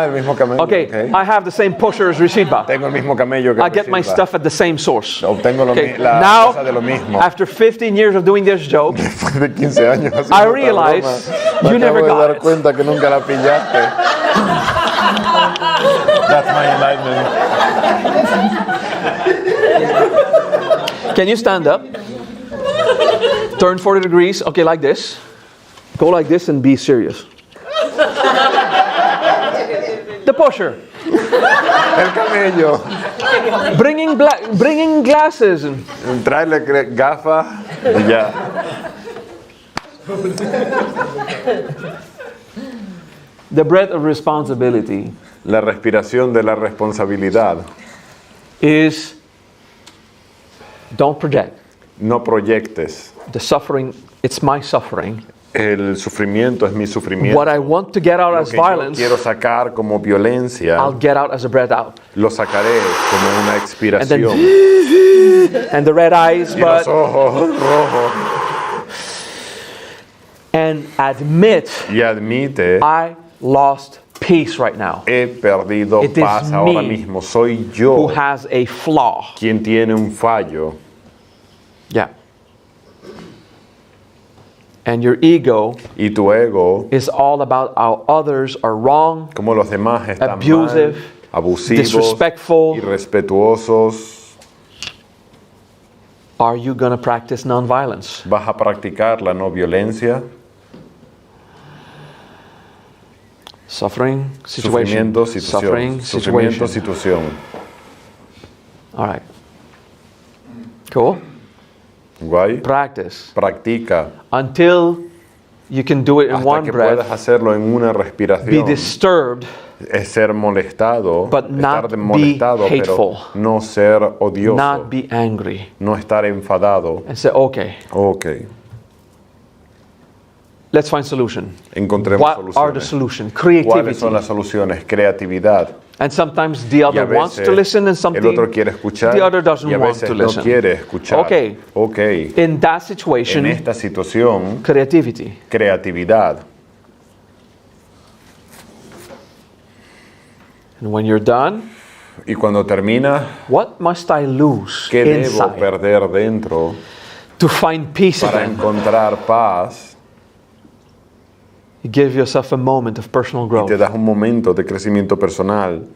El mismo camello. Okay, I have the same pusher as Rishidba. Tengo el mismo camello que I get my Rishidba. stuff at the same source. Obtengo Okay, la now, cosa de lo mismo. after 15 years of doing this joke, Después de 15 años haciendo I esta realize broma, you me never acabo de got dar it. cuenta que nunca la pillaste. That's my enlightenment. can you stand up? Turn 40 degrees, okay, like this. Go like this and be serious. The pusher. El camello. Bringing glasses. Tráele gafas y ya. The breath of responsibility La respiración de la responsabilidad. is don't project. No proyectes. The suffering, it's my suffering. El sufrimiento es mi sufrimiento. What I want to get out Lo as que yo violence, quiero sacar como violencia, I'll get out as a breath out. lo sacaré como una And then, expiración. and the red eyes, Y los but, ojos rojos. and admit Y admite, I lost peace right now. he perdido It is paz ahora me mismo. Soy Who yo has a flaw. quien tiene un fallo. Yeah. And your ego Y tu ego, is all about how others are wrong, como los demás están abusive, mal, abusivos, disrespectful. irrespetuosos. Are you going to practice nonviolence? ¿Vas a practicar la no violencia? Suffering, situation. Sufrimiento, situación. Suffering, Sufrimiento, situation. situación. All right. Cool. Guay. Practice Practica until you can do it in hasta one que puedas breath. hacerlo en una Be respiración. disturbed Es ser molestado, But not estar be molestado, pero hateful. no ser odioso, not be angry, no estar enfadado. and say, okay, Ok, let's find solution. encontremos What are the soluciones. solutions? ¿Cuáles Creativity. son las soluciones? Creatividad. And sometimes the Y a other wants veces to listen and el otro something quiere escuchar the other doesn't y a want veces to no listen. quiere escuchar. Okay. Ok, In that en situation, esta situación, creativity. creatividad. And when you're done, Y cuando termina, what must I lose ¿qué debo inside perder dentro to find peace para again? encontrar paz? You give yourself a moment of personal Y growth. te das un momento de crecimiento personal.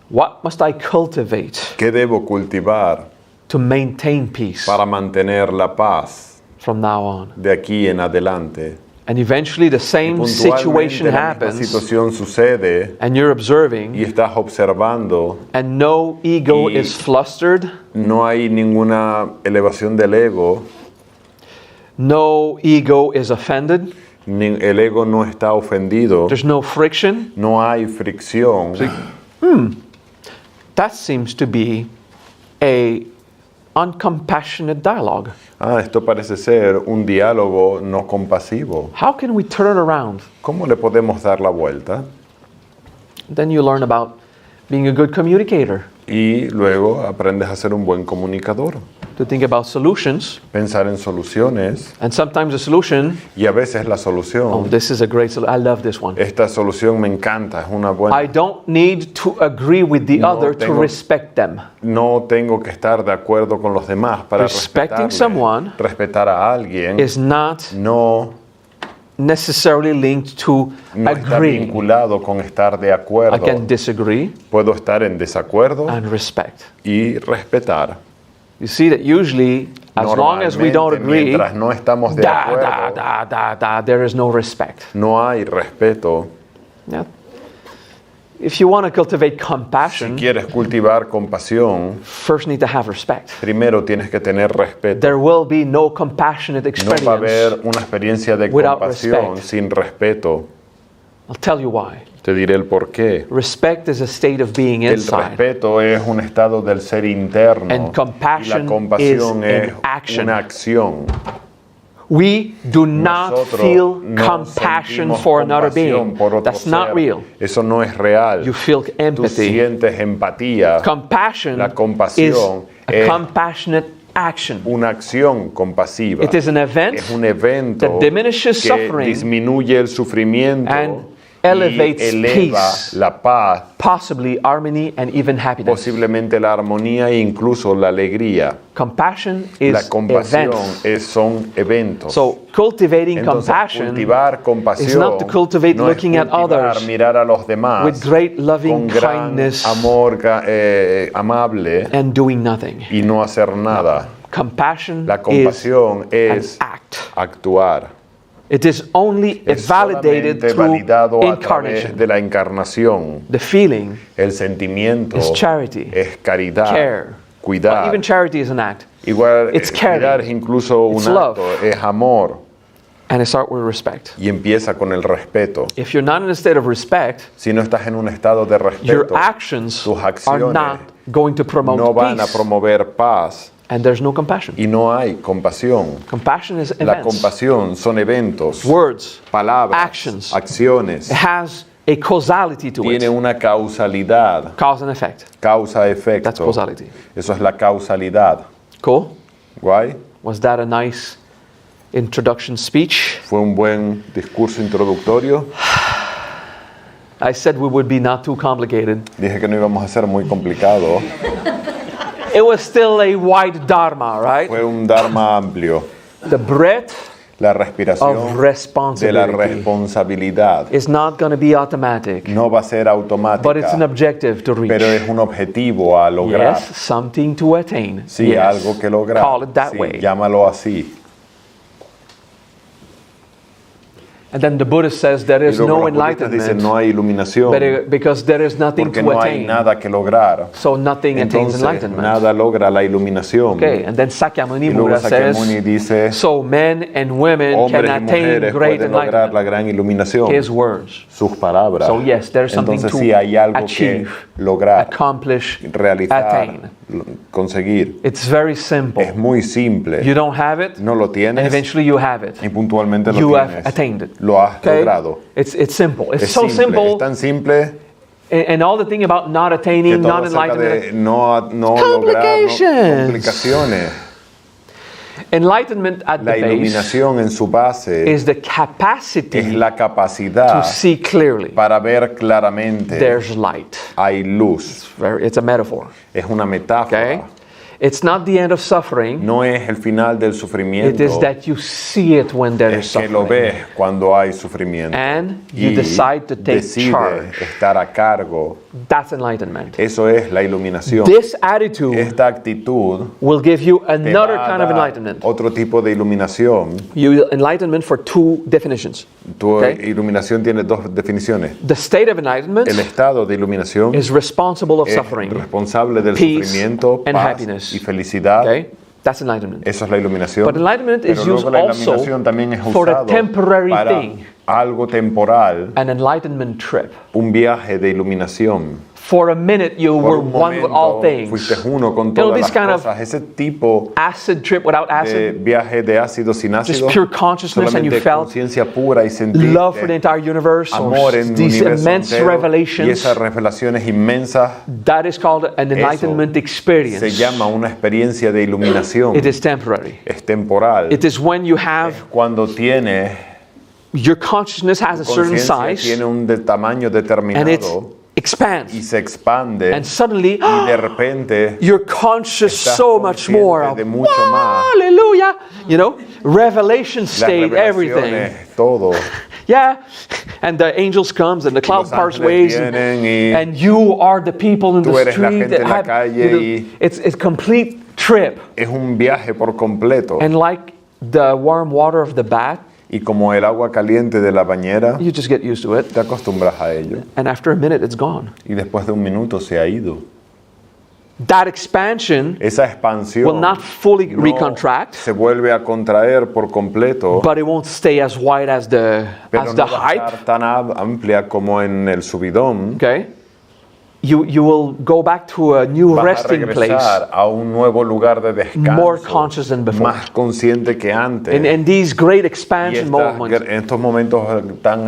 What must I cultivate ¿Qué debo cultivar to maintain peace para mantener la paz from now on? de aquí en adelante? And eventually the same Puntualmente situation la misma happens, situación sucede and you're observing, y estás observando. and no ego Y- is flustered, No hay ninguna elevación del ego. no ego is offended, El ego no está ofendido. there's no friction. No hay fricción. That seems to be a uncompassionate dialogue. Esto parece ser un diálogo no compasivo. How can we turn it around? ¿Cómo le podemos dar la vuelta? Then you learn about being a good communicator, Y luego aprendes a ser un buen comunicador. to think about solutions, Pensar en soluciones. and sometimes the solution, Y a veces la oh, solución, this is a great solution, I love this one. esta solución me encanta, es una I buena. don't need to agree with the No other to tengo- respect them. No tengo que estar de acuerdo con los demás para Respecting respetarle. someone Respetar a alguien Is not no necessarily linked to no está agree. vinculado con estar de I acuerdo. can disagree Puedo estar en desacuerdo and respect. y respetar. You see that usually, as long as we don't Normalmente, agree, mientras no estamos de acuerdo, there is no respect. no hay respeto. Yeah. If you want to cultivate Si compassion, quieres cultivar compasión, first need to have respect. primero tienes que tener respeto. There will be no compassionate No va a haber experience. una experiencia de without compasión respect. sin respeto. I'll tell you why. Te diré el por qué. Respect is a state of being El inside. respeto es un estado del ser interno And y compassion la compasión is es an action. una acción. We do not Nosotros feel no compassion sentimos for another compasión being. por otro That's not ser. real. Eso no es real. You feel Tú empathy. sientes empatía. Compassion La is compasión a es compassionate action. una acción compasiva. It is an event Es un evento that diminishes que suffering disminuye el sufrimiento and elevates y eleva peace. la paz, possibly harmony and even happiness. posiblemente la armonía e incluso la alegría. Compassion La is compasión events. son eventos. So cultivating Entonces, compassion cultivar compasión is not to cultivate no es looking at cultivar others mirar a los demás with great loving con gran kindness amor amable and doing nothing. y no hacer nada. Compassion La is compasión an es act. actuar. It is only Es validated solamente through validado a través incarnation. de la encarnación. The feeling El sentimiento is charity, es caridad, care. cuidar. Even charity is an act. Igual It's caring. cuidar es incluso un It's acto, love. es amor And it starts with respect. y empieza con el respeto. If you're not in a state of respect, Si no estás en un estado de your respeto, actions tus are acciones not going to promote no van a peace. promover paz And there's no compassion. y no hay compasión. Compassion is La events, compasión son eventos, words, palabras, actions. acciones. It has a causality to Tiene it. una causalidad, Cause and effect. That's causa-efecto. causality. Eso es la causalidad. Cool? ¿Guay? Was that a nice introduction speech? Fue un buen discurso introductorio. I said we would be not too complicated. Dije que no íbamos a ser muy complicado. It was still a wide dharma, right? Fue un dharma amplio. The breadth La of respiración de la responsibility responsabilidad is not going to be automatic, no va a ser but it's an automática, objective to reach. pero es un objetivo a lograr. Yes, something to attain. Sí, Yes. algo que lograr. Call it that Sí, way. llámalo así. And then the Buddhist says there Y is luego no los budistas dicen enlightenment no hay iluminación because there is nothing porque to no hay attain. nada que lograr. So nothing attains Entonces enlightenment. nada logra la iluminación. Okay, and then Sakyamuni Y luego Buddha Sakyamuni says, dice, so men and women can hombres y attain mujeres great pueden lograr la enlightenment. gran iluminación. His words. Sus palabras. So yes, there's something Entonces to sí hay algo achieve, que lograr, accomplish, realizar, attain. conseguir. It's very simple. Es muy simple. You don't have it, No lo and tienes eventually you have it. y puntualmente lo You have tienes. attained it. Lo has Okay? logrado. It's simple. It's Es so simple. simple. Es tan simple And all the thing about not que attaining, todo not acerca de enlightenment. no lograr complicaciones. Enlightenment at the La base iluminación en su base is the es capacity la to capacidad see clearly. para ver claramente. There's light. Hay luz. It's a metaphor. Es una metáfora. Okay? It's not the end of suffering. No es el final del It sufrimiento. is that you see it when there is Es que lo suffering. ves cuando hay sufrimiento. And you Y decide to take decide charge. estar a cargo. That's enlightenment. Eso es la iluminación. This attitude Esta actitud will give you te another va a kind of dar enlightenment. otro tipo de iluminación. Enlightenment for two definitions. Tu Okay. iluminación tiene dos definiciones. The state of enlightenment El estado de iluminación is responsible of es suffering. responsable del peace, sufrimiento, and paz happiness. y felicidad. Okay? That's enlightenment. Eso es la iluminación. But enlightenment Pero is luego used la also iluminación también es for a usado temporary para thing. algo temporal, An enlightenment trip. un viaje de iluminación. For a minute you Por were un one with all momento fuiste things. uno con It'll todas be las kind of cosas. Ese tipo acid trip without de acid. viaje de ácido sin ácido, Just pure consciousness and you solamente felt conciencia pura y sentiste Love for the entire universe. amor Or en el these universo immense entero, y revelations. esas revelaciones inmensas. That is called an enlightenment Se experience. llama una experiencia de iluminación. It is temporary. Es temporal. It is when you have Cuando tienes your consciousness has a certain conciencia, size tiene un tamaño and it determinado y expands. se expande And suddenly y de repente you're conscious estás so much more consciente of de mucho más. hallelujah. You know, revelation Las state, everything. revelaciones, todo. Yeah. And the angels comes and the cloud Los parts ángeles ways vienen y and you are the people in tú the eres la street gente en la that calle y it's complete trip. es un viaje por completo. And like the warm water of the bath, Y como el agua caliente de la bañera, you just get used to it. te acostumbras a ello. And after a minute, it's gone. Y después de un minuto se ha ido. That expansion Esa expansión will not fully no recontract, se vuelve a contraer por completo, but it won't stay as wide as the pero no va a hype. estar tan amplia como en el subidón. Okay, you will go back to a new Vas a resting place, regresar a un nuevo lugar de more descanso, conscious than before. más consciente que antes. In these great Y expansion moments, en estos momentos tan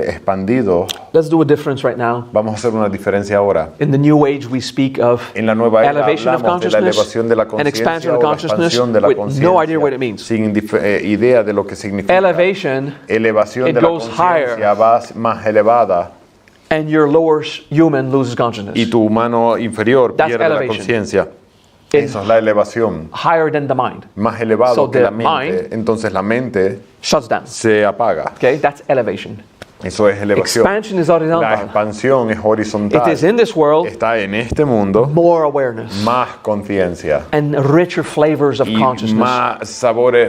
expandidos, let's do a difference right now. vamos a hacer una diferencia ahora. In the new age, we speak of En la nueva era elevation of hablamos de la consciousness elevación de la and conciencia expansion of o la consciousness expansión de la with conciencia, no idea what it means. sin idea de lo que significa. Elevation, Elevación it de la goes conciencia va más elevada and your lower human loses consciousness. y tu humano inferior That's pierde la elevation. conciencia. In- Eso es la elevación. Higher than the mind. Más elevado So que the la mente. mind Entonces la mente shuts down. se apaga. Okay, that's elevation. Eso es elevación. Expansion is La horizontal. expansión es horizontal. It is in this world Está en este mundo more awareness más conciencia and richer flavors of y consciousness.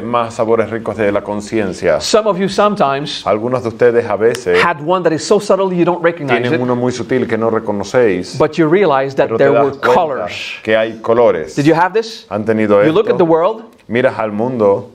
más sabores ricos de la conciencia. Some of you sometimes Algunos de ustedes a veces had one that is so subtle you don't recognize tienen it, uno muy sutil que no reconocéis, but you realize that pero te there das were cuenta colors. que hay colores. Did you have this? ¿Han tenido You look at the esto? world. Miras al mundo.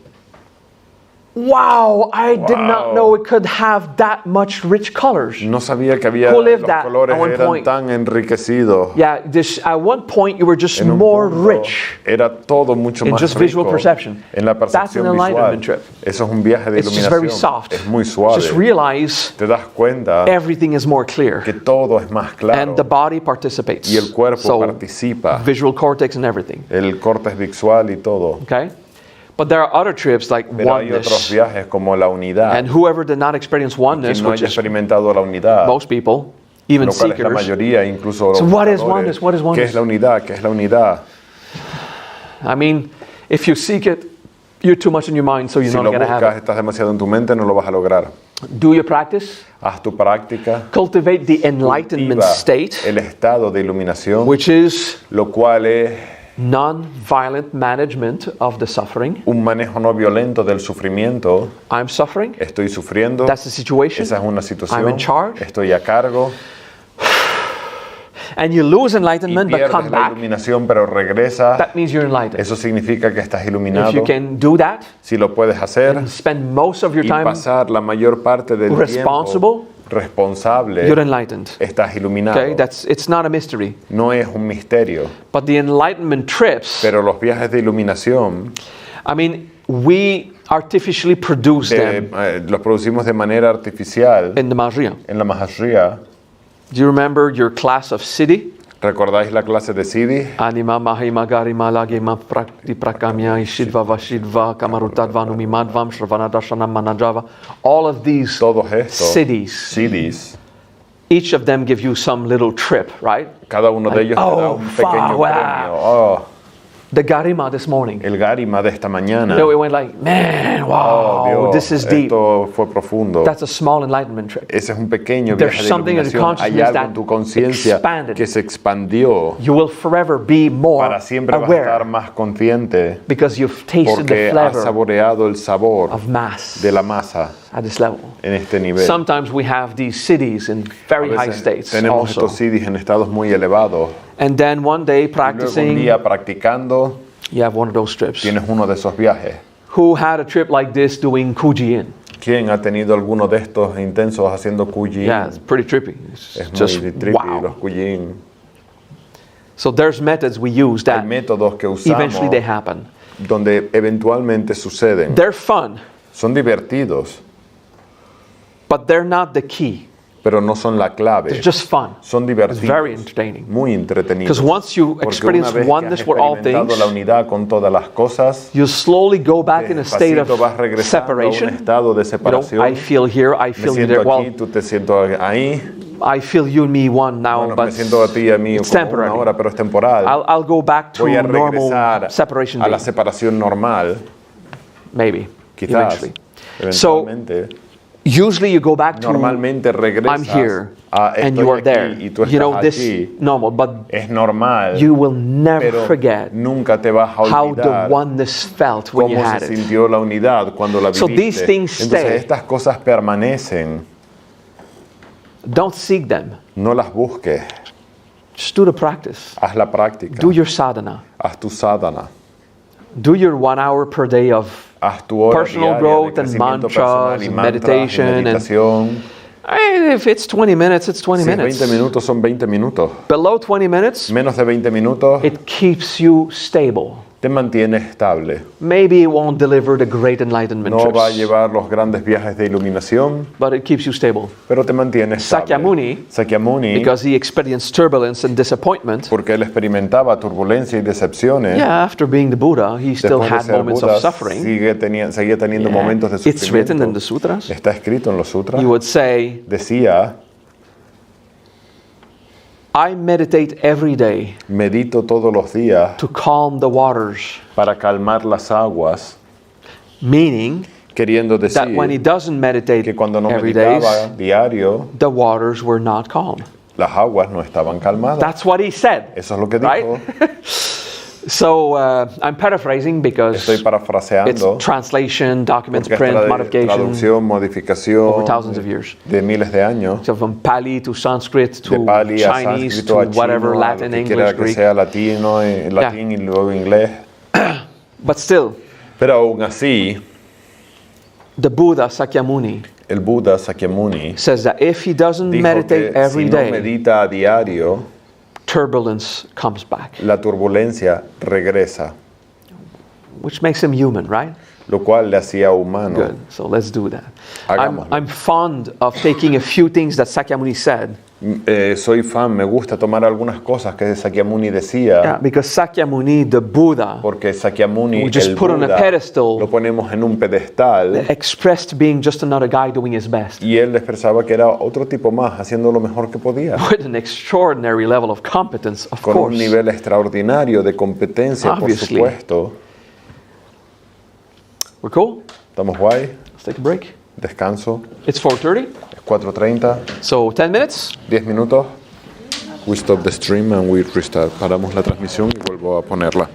Wow, I did not Wow. know it could have that much rich colors. No sabía que había Who lived los that colores at one eran point? tan enriquecidos. Yeah, at one point you were just En un more punto rich era todo mucho in más just rico visual perception. en la That's an percepción enlightenment visual. trip. Eso es un viaje de It's just iluminación. very soft. Es muy suave. Just realize Te das cuenta everything is more clear. que todo es más claro And the body participates. y el cuerpo So, participa. visual cortex and everything. El corte visual y todo. Okay? But there are other trips like Pero hay otros oneness. viajes como la unidad. And whoever did not experience oneness, Quien no which haya is experimentado la unidad, most people, even lo cual es la seekers. mayoría, incluso los So what is buscadores. oneness? What is ¿Qué oneness? es la unidad? ¿Qué es la unidad? I mean, if you seek it, you're too much in your mind, so you're Si not lo going to have buscas, it. estás demasiado en tu mente, no lo vas a lograr. Do your practice. Haz tu práctica. Cultivate the enlightenment Cultiva state, el estado de iluminación, which is lo cual es non-violent management of the suffering. Un manejo no violento del sufrimiento. I'm suffering. Estoy sufriendo. That's the situation. Esa es una I'm situación. in charge. Estoy a cargo. And you lose Y enlightenment but come pierdes la back. iluminación, pero regresa. That means you're enlightened. Eso significa que estás iluminado. If you can do that, Si lo puedes hacer and spend most of your y time pasar la mayor parte del responsible, tiempo responsable, you're enlightened. estás iluminado. Okay, it's not a mystery. No es un misterio. But the enlightenment trips, Pero los viajes de iluminación I mean, we artificially produce them los producimos de manera artificial in the Vajra. en la Maha Vajra. Do you remember your class of Siddhi? ¿Recordáis la clase de Siddhi? Anima mahima garima lagima prakti prakamya ishidva vashidva kamarutadva numimadvam shravanadashanam manajava. All of these Todos estos Siddhis, Siddhis, each of them give you some little trip, right? cada uno de ellos te da un pequeño wow. premio. Oh, The garima this morning. el Garima de esta mañana. We went like, man, wow, Oh, Dios, this is deep. esto fue profundo. That's a small enlightenment trip. Ese es un pequeño There's viaje de something in the iluminación. Hay consciousness algo en that tu conciencia expanded. que se expandió. You will forever be more Para siempre vas a estar aware más consciente because you've tasted the porque has flavor saboreado el sabor of mass de la masa at this level. en este nivel. Sometimes we have these cities in very A high veces states tenemos also. estos siddhis en estados muy elevados. And then one day Luego un practicing, día practicando you have one of those trips. tienes uno de esos viajes. Who had a trip like this doing Kuji-in? ¿Quién ha tenido alguno de estos intensos haciendo Kuji? Yeah, it's pretty trippy. It's Es just muy trippy wow. los Kuji. So there's methods we use Hay that métodos que eventually usamos they happen. donde eventualmente suceden. They're fun, Son divertidos, but they're not the key. pero no son la clave. It's just fun. Son It's divertidos, very entertaining. muy entretenidos. Because once you Porque experience una vez que oneness has with all experimentado things, la unidad con todas las cosas, you slowly go back in a state of despacito vas regresando a un separation. estado de You know, separación. I feel here, I Me feel you siento there. aquí, Well, tú te siento ahí. I feel you and me one now, Bueno, but me siento a ti y a mí it's como una temporary. hora, pero es temporal. I'll go back to Voy a normal regresar separation a la being, separación normal, maybe, quizás, eventually. So eventualmente. usually you go back to Normalmente regresas I'm here a and estoy you are aquí there. y tú You know, estás this allí. normal, but Es normal, you will never pero forget nunca te vas a how the olvidar oneness felt when you cómo had se it. sintió la unidad cuando la So viviste. these things Entonces stay. estas cosas permanecen, Don't seek them. no las busques, Just do the practice. haz la práctica, Do your sadhana. haz tu sadhana, Do your 1 hour per day of haz tu hora personal diaria growth de and crecimiento personal mantras y and mantras y meditation and meditación. if it's 20 minutes, it's 20 Si es minutes. 20 minutos, son 20 minutos. Below 20 minutes, Menos de 20 minutos it keeps you stable. te mantiene estable. Maybe it won't deliver the great enlightenment No va a trips, llevar los grandes viajes de iluminación, but it keeps you stable. pero te mantiene estable. Sakyamuni, Sakyamuni, Because he experienced turbulence and disappointment. porque él experimentaba turbulencia y decepciones. Yeah, after being the Buddha, he still Después de had ser moments Buda, of suffering. seguía teniendo Yeah. momentos de It's written in sufrimiento. the sutras. Está escrito en los sutras. He would say, Decía, I meditate every day medito todos los días to calm the waters, para calmar las aguas, meaning queriendo that when he decir doesn't meditate que cuando no every day, meditaba diario, the waters were not calm. las aguas no estaban calmadas. That's what he said. Eso es lo que Right? dijo. So I'm paraphrasing because Estoy it's parafraseando. translation, documents, Porque print, es modification, traducción, modificación over thousands of years. de miles de años. So from Pali to Sanskrit De to Pali a Chinese sánscrito to a chino, whatever, a lo Latin, que quiera English, que Greek. sea latino, latín y luego inglés. But still, Pero aún así, the Buddha Sakyamuni el Buda Sakyamuni says that if he doesn't dijo meditate que every si no day, medita a diario, turbulence comes back, la turbulencia regresa, which makes him human, right? lo cual le hacía humano. Good. So let's do that. I'm Hagámoslo. fond of taking a few things that Sakyamuni said. Soy fan, me gusta tomar algunas cosas que Sakyamuni decía, Yeah, because Sakyamuni, the Buddha, porque Sakyamuni, We just el put on a Buda, pedestal. lo ponemos en un pedestal expressed being just another guy doing his best y él expresaba que era otro tipo más, haciendo lo mejor que podía, with an extraordinary level of competence, of con un course. nivel extraordinario de competencia, por Obviously. supuesto. We're cool? ¿Estamos guay? Let's take a break. Descanso. It's 4:30, Es 4:30, so 10 minutes. 10 minutos. We stop the stream and we restart. Paramos la transmisión y vuelvo a ponerla.